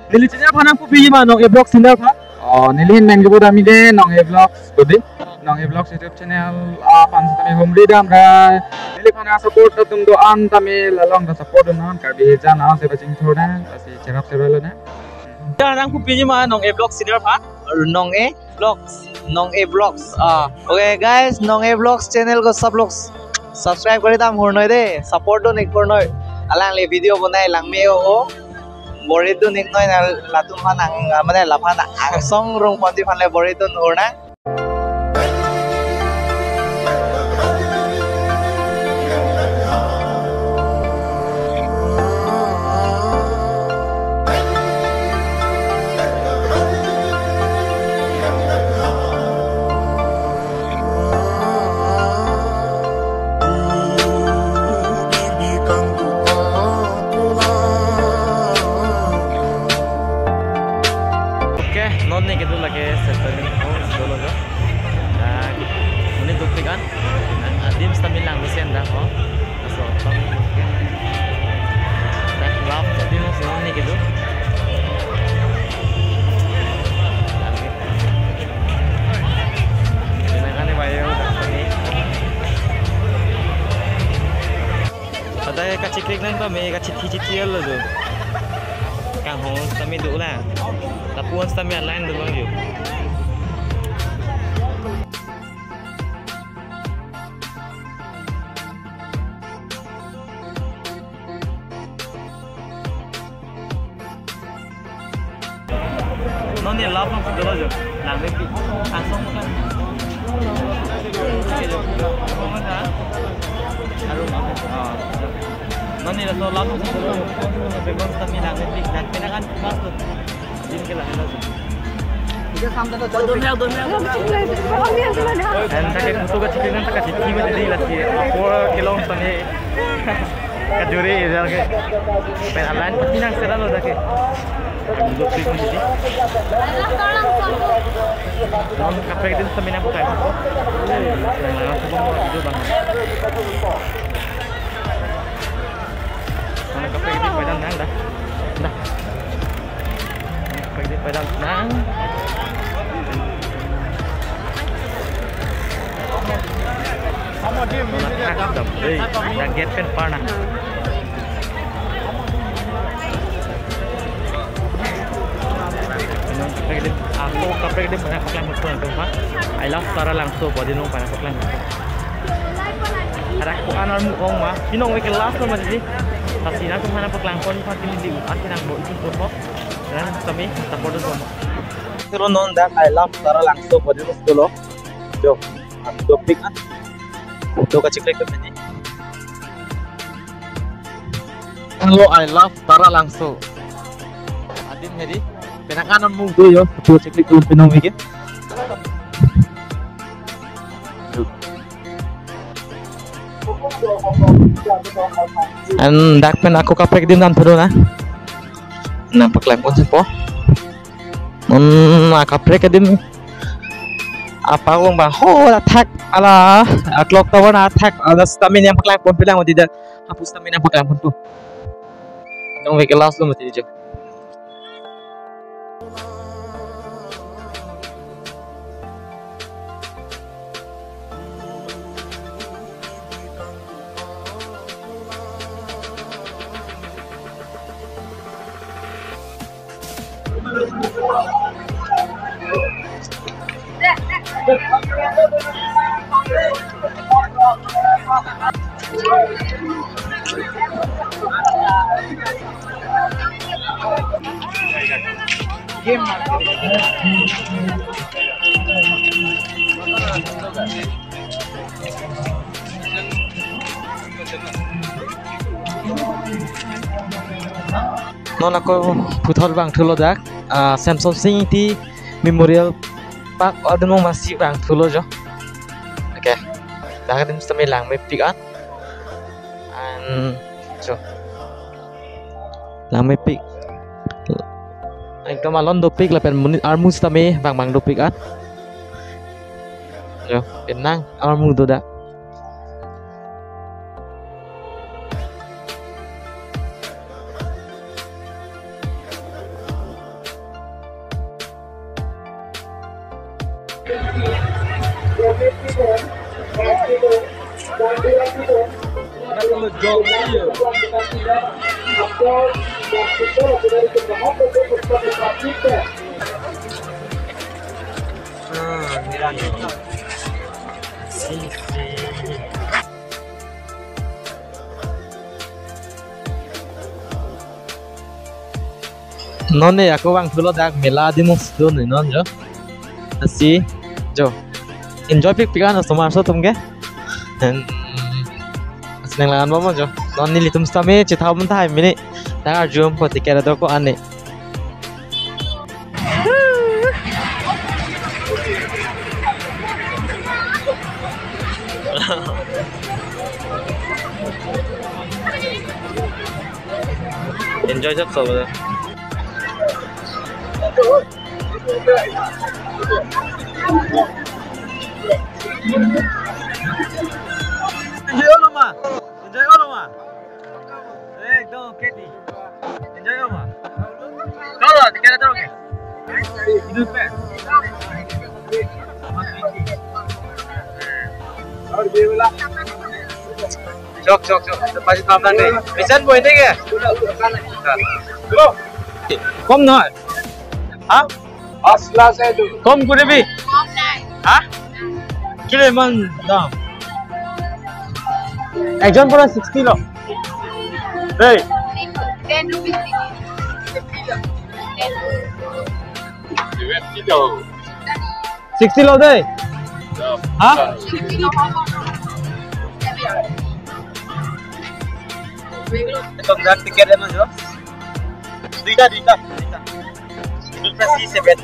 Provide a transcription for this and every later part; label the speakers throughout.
Speaker 1: Nilichenya phana pupi ma nong e blog sinder pha. Nilihin mengjubu dami de nong e vlogs kodi. Nong e vlogs YouTube channel pansi tami homri dam ra. Nili phana support tum do an tami lalong da support non karbi jana se baching thoda asi chekap se relo na.
Speaker 2: Nang pupi ma nong e blog sinder pha. Nong e vlogs. Nong e vlogs. Okay guys, nong e vlogs channel ko sab log subscribe kari dam hornoi de support do nik kornoi. Alang le video bonai lang meo o. Borido nik noi na latung hanang mane lapana angsong rong ponti phanle borido horna. Nonne gitu lagi setelah dulu jo, dan ini duplikan, adim stamil lang mesin dah, so dah lap jadi nonne gitu, ini kan bayar udah ini, padahal kacik klik nang tuh, me kacik hiji lo tuh, kang hong stamil dulu lah. Tapuan kami lain dulu lagi. Noni lapang dulu aja. Langit langsung kan. Noni itu lapang dulu. Bebas kami langit dan penakan masuk. Din ke lang lagi. Dan tak kutu ka chicken tak chitti में दे लगी 4 किलो तने कजूरी इधर के पे लाइन पति ना सेरा लो दके दो चिकन दी हम कपड़े दिन समय ना पकाए को ना सब video bang mana कपड़े दिन पैदल ना dah dah kpag di pedang nang nakakap nag-get pen pa na ako kapag di panapak lang ito pa I love Tara Langso pwede nung panapak lang harap ko ano mo kong ma sinong may kelas naman di kasi na kung panapak lang po pati hindi at kinangbo ito po dan kami support do pero non that I love Tara Langso pwede mo dulu jo do pick at do ka chiklik kami hello I love Tara Langso adin hedi penakanan mo do yo do chiklik ko pinong wiki and dak pen aku kapek din dan pero na napaklang pun po nakapre ka din apa kong ba ho attack ala clock tower na attack ala stamina yang paklang pun pilang mo tidak hapus stamina paklang pun tu nung week last lo mati jo game non ako puthol bang thulo dak Samsung City Memorial Park ada mau masih bang thulo jo oke dak din sa lang may pick up and jo lang may pick ekdom alon do pick la pen munit armus tame bang do pick up jo penang armu do dak Non ne aku bang tulo dak mela di mus do ni non jo. Asi jo. Enjoy pikan no tomar so tumge. Dan senang langan bomo jo. Non ni litum stame chithau mun thai mini. Tangar jum poti kera do ko ane. Enjoy job so ba. Enjoy all ma. Enjoy all ma. Ekdom keti. Enjoy all ma. Chalo, kera taroge. Idu pe. और ये वाला चौक चौक चौक पाजी पापा नहीं मिशन बोल देंगे कम ना हाँ असला से दो कम करे भी हाँ किले मन दाम एक जन पूरा 60 लो hey
Speaker 3: 10 rupees
Speaker 2: 60 लो दे हाँ Itu enggak tiketnya mas jo? Dita. Itu pasti 70.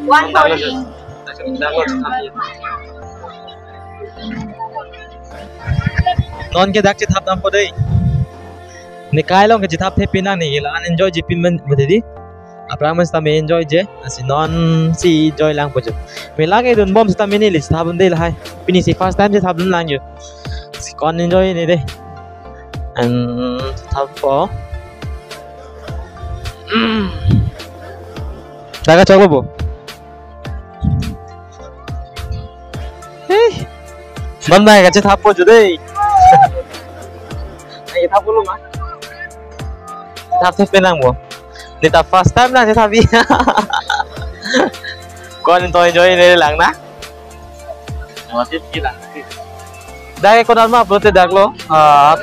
Speaker 3: One forty.
Speaker 2: Non ke dak chithap nam podei. Nikai long ke chithap the pinang ni la enjoy jipin men bededi. Aprang mas tami enjoy je asi non si enjoy lang pojo. Me lage dun bom sta mini list thabun dei lahai. Pini si first time je thabun lang je. Si kon enjoy ni de. And thab po. Daga chalo bo. Hey. Ban mai ka che thap po jo dei. Ai thap lu ma. Thap the pinang bo. Kita first time lah saya tapi. Kau enjoy ni lang na. Masih gila. Dah kau nama berarti dah lo.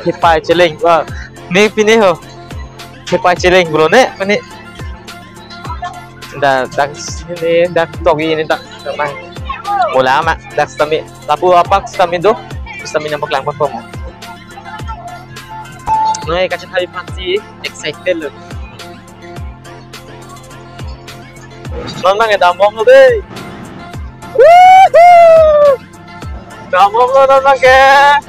Speaker 2: Kepai chilling. Ni pini ho. Kepai chilling bro ne. Pini. Dah sini dah togi ni tak sama. Mula mak dah stami. Lapu apa stami do? Stami nampak lang pa mo. Noi kasi tayo pasti excited lo. Non mang đam bom luôn đi. Đam bom luôn non mang kìa.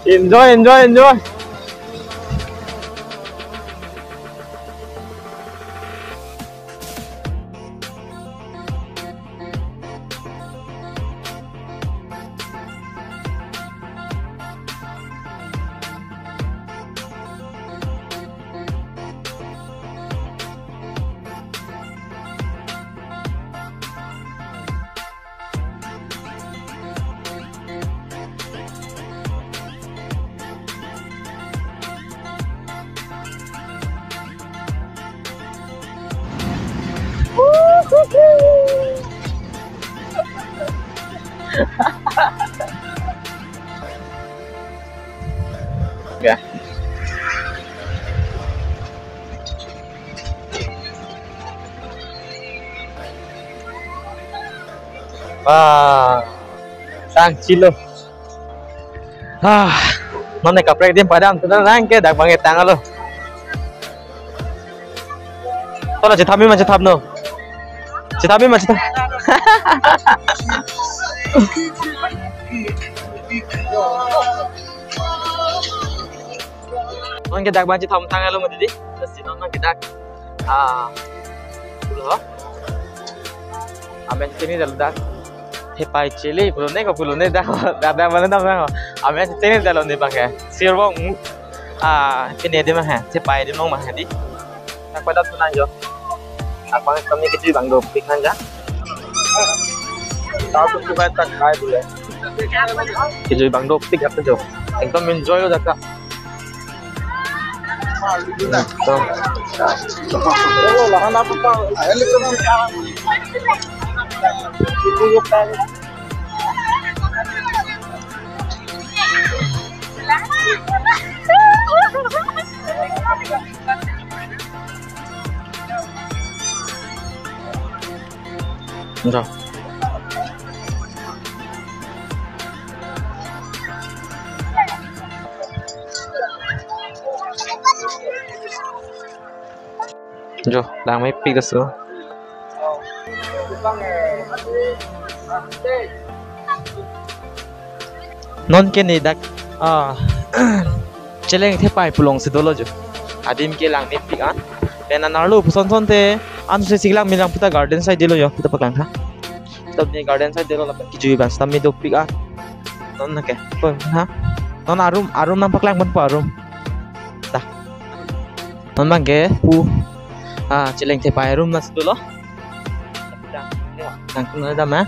Speaker 2: Enjoy. Ya. Wah, sang chilo. Mana kaprek dia padam tu nang ke dak banget tangan lo. Tola cithami macam thap no. Cithami macam thap. non ke dak banci thom thang alo mo didi si non ke dak pulo amen sini dal dak he pai chili pulo ne dak da mana dak amen sini dal ne pakai sirwong ini dia mah he pai dia nong mah di tak pada tunan jo apa kami kecil bang do pikan ja tahu tu kita tak kai boleh kecil bang do pik apa jo एकदम enjoy lo dak Jo, đang mấy pick được sữa. Non ke ni dak celeng the pai pulong sidolo jo. Adim ke lang ni pick an. Pena narlo puson son te an se siglang milang puta garden side dilo yo puta paklang ha. Tab ni garden side dilo lapan ki jui ban stam mi do pick an. Non na ke. Pon ha. Non arum nam paklang ban pa arum. Ta. Non bang ke pu celeng te pai room nas dulu. Nang kuna dah mah.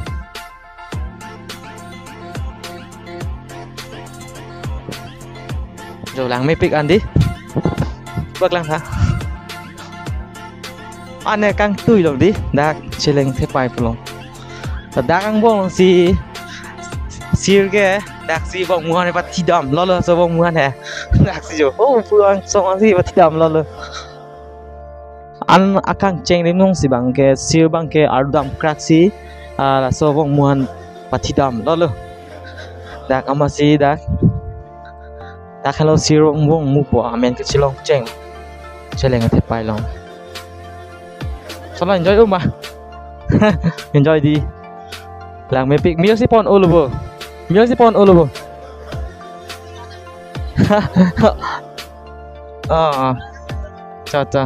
Speaker 2: Jo lang may pick andi. Bak lang ha. Ane kang tui long di. Dak celeng te pai pulong. Dak kang bong si sir ke. Dak si bong muan pat tidam. Lolo so bong muan he. Dak si jo. Oh puang so si pat tidam lolo. An akang ceng rinung si bangke sir bangke ardam kraksi la sobong muan patidam lolo dak amasi dak hello sir wong mu po amen ke chilong ceng celeng ate pai long sala enjoy ma enjoy di lang me pick music pon olobo cha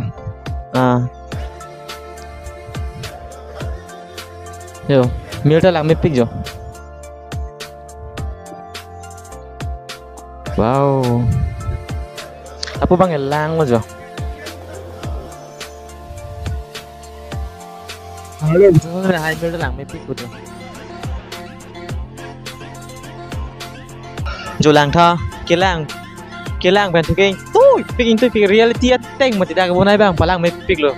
Speaker 2: yo mirta lang may pick jo wow apa bang elang mo jo halo hai mirta lang may pick ko jo lang tha kelang ben tuking pick reality at teng mati dak bonai bang palang may pick lo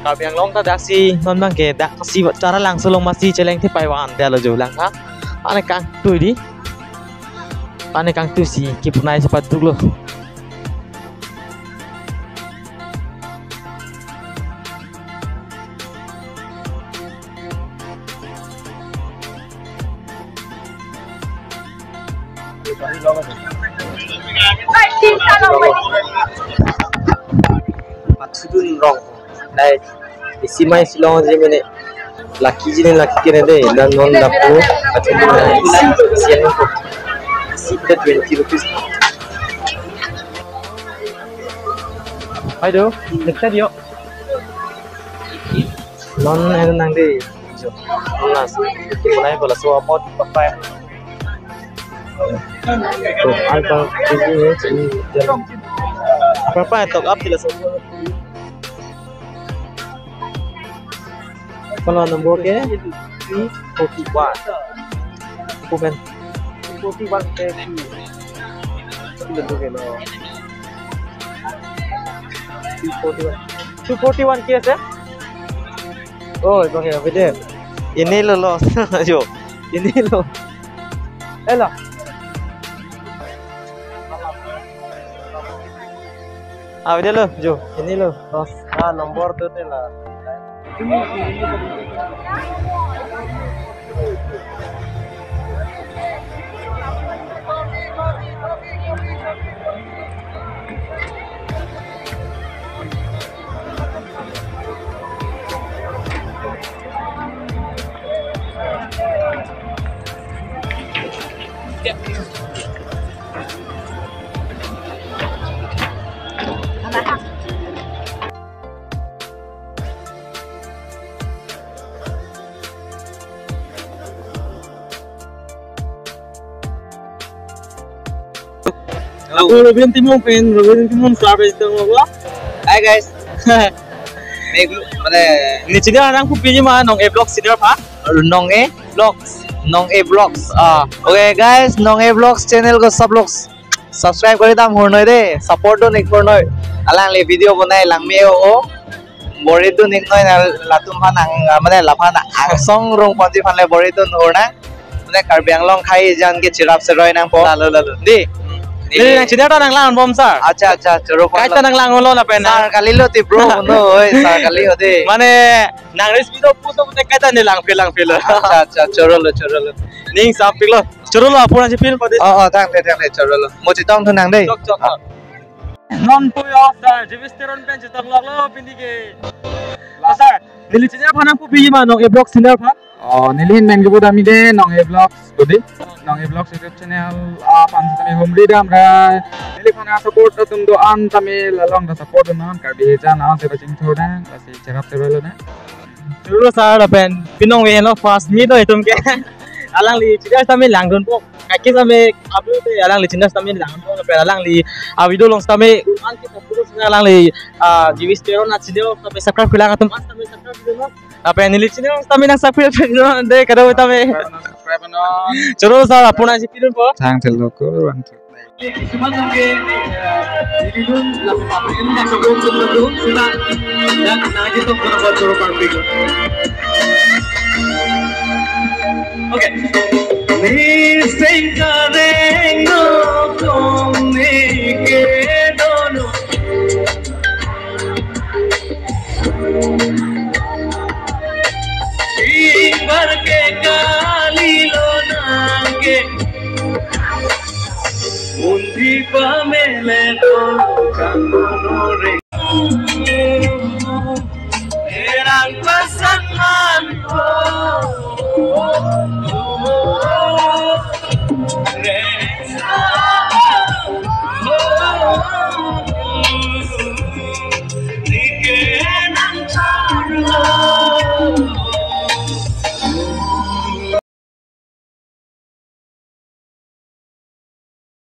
Speaker 2: kau yang long ta dak si non bang ke dak si cara lang sulong masih celeng te pai wan dia lo jo lang ha ane kang tu di ane kang tu si ki punai cepat tu lo Patudun rong dai isi mai silong je mene laki kene de dan non dapu patudun sian ko sita 20 rupees ayo nekta dio non er nang de jo nas mulai bola so apot papai to alpa ini apa top up tidak semua kalau nombor ke 41 bukan 41 ke sudah tu kelo 241 ke sah oh pakai apa dia ini lo loss jo ini lo elah dia lo jo ini lo loss nombor tu lah Aku Robin Timong fan, Robin Timong service itu apa? Hai guys. মানে নিচিনা নাম খুব পিজি মা নং এ ব্লগস চিনিৰ পা আৰু নং এ ব্লগস ओके गाइस नং এ ব্লগস चैनल को सब लोग सब्सक्राइब কৰি দাম হৰনৈ দে सपोर्ट নিক কৰনৈ আলাংলি ভিডিও বনাই লাংমে ও বৰিটো নিক নয় লাতুম ফান মানে লাফান আংসং ৰং পঞ্জি ফালে বৰিটো নৰনা মানে কাৰ্বি আংলং খাই জানকে চিৰাপ সেৰয় নাম প লালো দি ini yang sini nang lang bom sar. Acha coro. Kaita nang lang lo na pen. Sar kali lo ti bro no oi sar kali ode. Mane nang res video puto puto kaita ni lang fil. Acha coro lo. Ning sap fil lo. Coro lo apuna si fil pade. Tang le coro lo. Mo ci tong thunang dei. Chok. Non puy off sar. Jivisteron pen ci tong lo pindi ke. La sar. Nili sini phanang pu bi ma nong e blog sini phan.
Speaker 1: Nilihin mengjubut ami de nong e vlogs godi nong e vlogs YouTube channel pansi tami homri da amra nilikhana support tum do an tami lalong da support non karbi jan an se baching thoda lasi chekap terolo na
Speaker 2: Dulu sar pen pinong we no fast mi do itum ke alang li chidas tami langdon po kaki tami abu te alang li chidas tami langdon pe alang li video long tami an ke puro alang li jivis tero na chido tami subscribe kila katum as tami subscribe video apa yang nilichine tami na subscribe video de kado tami
Speaker 1: subscribe no
Speaker 2: choro sar apuna si pilun po
Speaker 1: sang thelo ko wan
Speaker 2: Cuman mungkin ini pun lalu pabrikan tak sebelum sudah dan nanti itu berbuat suruh pabrik. Oke. Ni sengkareng no kome ke dono. Ingbar ke kali lo nangke. Mundi pamele to kanonore